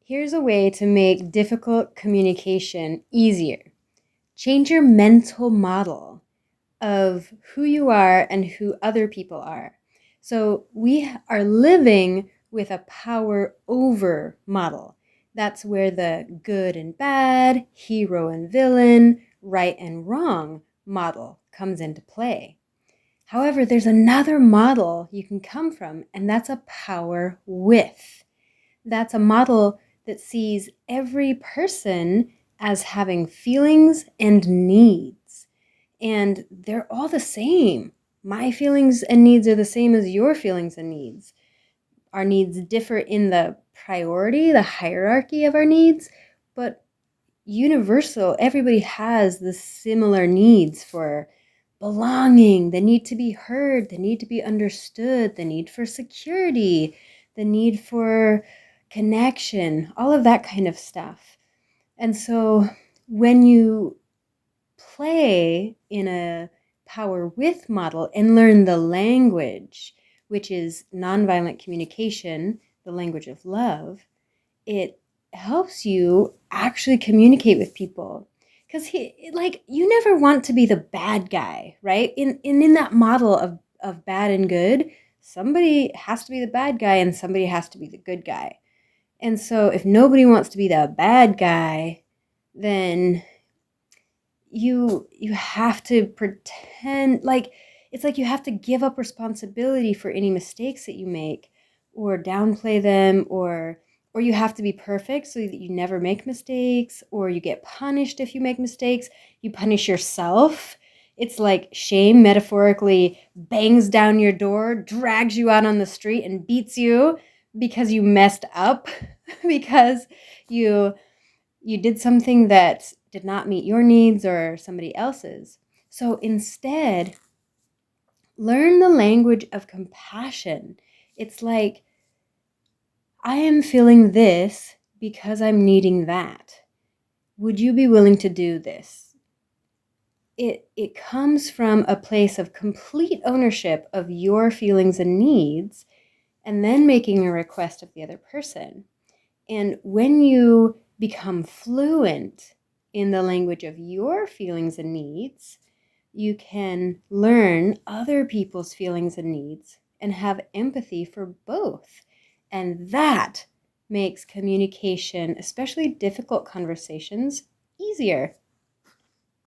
Here's a way to make difficult communication easier. Change your mental model of who you are and who other people are. So we are living with a power over model. That's where the good and bad, hero and villain, right and wrong model comes into play. However, there's another model you can come from, and that's a power with. That's a model that sees every person as having feelings and needs. And they're all the same. My feelings and needs are the same as your feelings and needs. Our needs differ in the priority, the hierarchy of our needs, but universal, everybody has the similar needs for belonging, the need to be heard, the need to be understood, the need for security, the need for connection, all of that kind of stuff. And so when you play in a power with model and learn the language, which is nonviolent communication, the language of love, it helps you actually communicate with people. Because you never want to be the bad guy, right? In that model of bad and good, somebody has to be the bad guy and somebody has to be the good guy. And so if nobody wants to be the bad guy, then you have to pretend like it's like you have to give up responsibility for any mistakes that you make or downplay them, or you have to be perfect so that you never make mistakes, or you get punished if you make mistakes. You punish yourself. It's like shame metaphorically bangs down your door, drags you out on the street and beats you because you messed up because you did something that did not meet your needs or somebody else's. So instead, learn the language of compassion. It's like, I am feeling this because I'm needing that. Would you be willing to do this? It comes from a place of complete ownership of your feelings and needs, and then making a request of the other person. And when you become fluent in the language of your feelings and needs, you can learn other people's feelings and needs and have empathy for both. And that makes communication, especially difficult conversations, easier.